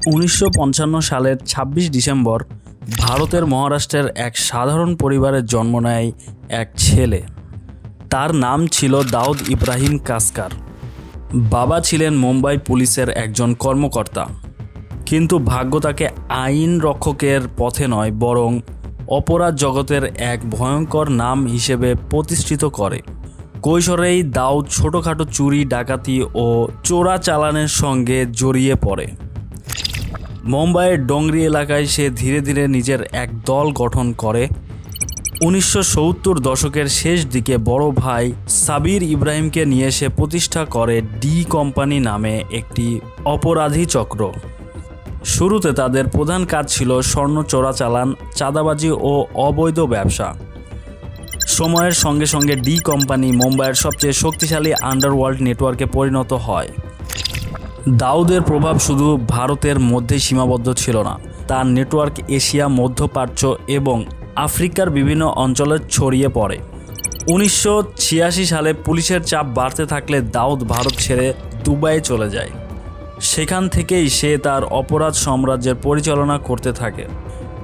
1955 সালের 26 ডিসেম্বর ভারতের মহারাষ্ট্রের এক সাধারণ পরিবারে জন্ম নেয় এক ছেলে। তার নাম ছিল দাউদ ইব্রাহিম কাসকার। বাবা ছিলেন মুম্বাই পুলিশের একজন কর্মকর্তা, কিন্তু ভাগ্য তাকে আইন রক্ষকের পথে নয় বরং অপরাধ জগতের এক ভয়ঙ্কর নাম হিসেবে প্রতিষ্ঠিত করে। কৈশোরেই দাউদ ছোটোখাটো চুরি, ডাকাতি ও চোরাচালানের সঙ্গে জড়িয়ে পড়ে। মুম্বাইয়ের ডোংরি এলাকায় সে ধীরে ধীরে নিজের এক দল গঠন করে। 1970 দশকের শেষ দিকে বড় ভাই সাবির ইব্রাহিমকে নিয়ে সে প্রতিষ্ঠা করে ডি কোম্পানি নামে একটি অপরাধী চক্র। শুরুতে তাদের প্রধান কাজ ছিল স্বর্ণ চোরাচালান, চাঁদাবাজি ও অবৈধ ব্যবসা। সময়ের সঙ্গে সঙ্গে ডি কোম্পানি মুম্বাইয়ের সবচেয়ে শক্তিশালী আন্ডারওয়ার্ল্ড নেটওয়ার্কে পরিণত হয়। দাউদের প্রভাব শুধু ভারতের মধ্যেই সীমাবদ্ধ ছিল না, তার নেটওয়ার্ক এশিয়া, মধ্যপ্রাচ্য এবং আফ্রিকার বিভিন্ন অঞ্চলে ছড়িয়ে পড়ে। 1986 সালে পুলিশের চাপ বাড়তে থাকলে দাউদ ভারত ছেড়ে দুবাইয়ে চলে যায়। সেখান থেকেই সে তার অপরাধ সাম্রাজ্যের পরিচালনা করতে থাকে।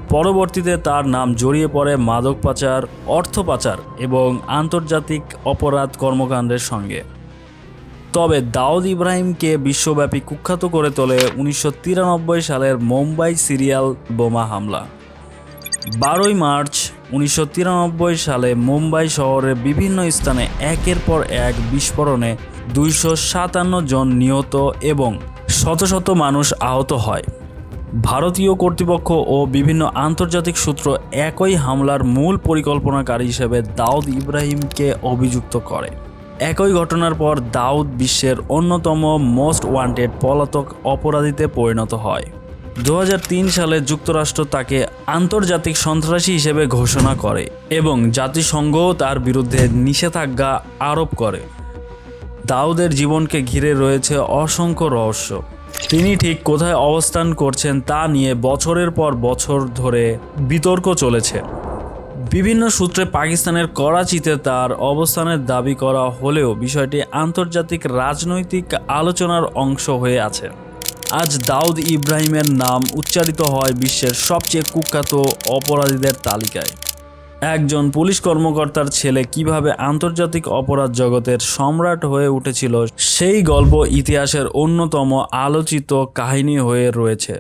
পরবর্তীতে তার নাম জড়িয়ে পড়ে মাদক পাচার, অর্থ পাচার এবং আন্তর্জাতিক অপরাধ কর্মকাণ্ডের সঙ্গে। তবে দাউদ ইব্রাহিমকে বিশ্বব্যাপী কুখ্যাত করে তোলে 1993 সালের মুম্বাই সিরিয়াল বোমা হামলা। 12 মার্চ 1993 সালে মুম্বাই শহরের বিভিন্ন স্থানে একের পর এক বিস্ফোরণে 257 জন নিহত এবং শত শত মানুষ আহত হয়। ভারতীয় কর্তৃপক্ষ ও বিভিন্ন আন্তর্জাতিক সূত্র একই হামলার মূল পরিকল্পনাকারী হিসেবে দাউদ ইব্রাহিমকে অভিযুক্ত করে। একই ঘটনার পর দাউদ বিশ্বের অন্যতম মোস্ট ওয়ান্টেড পলাতক অপরাধীতে পরিণত হয়। 2003 সালে যুক্তরাষ্ট্র তাকে আন্তর্জাতিক সন্ত্রাসী হিসেবে ঘোষণা করে এবং জাতিসংঘও তার বিরুদ্ধে নিষেধাজ্ঞা আরোপ করে। দাউদের জীবনকে ঘিরে রয়েছে অসংখ্য রহস্য। তিনি ঠিক কোথায় অবস্থান করছেন তা নিয়ে বছরের পর বছর ধরে বিতর্ক চলেছে। বিভিন্ন সূত্রে পাকিস্তানের করাচিতে তার অবস্থানের দাবি করা হলেও বিষয়টি আন্তর্জাতিক রাজনৈতিক আলোচনার অংশ হয়ে আছে। আজ দাউদ ইব্রাহিমের নাম উচ্চারিত হয় বিশ্বের সবচেয়ে কুখ্যাত অপরাধীদের তালিকায়। একজন পুলিশ কর্মকর্তার ছেলে কিভাবে আন্তর্জাতিক অপরাধ জগতের সম্রাট হয়ে উঠেছিল, সেই গল্প ইতিহাসের অন্যতম আলোচিত কাহিনী হয়ে রয়েছে।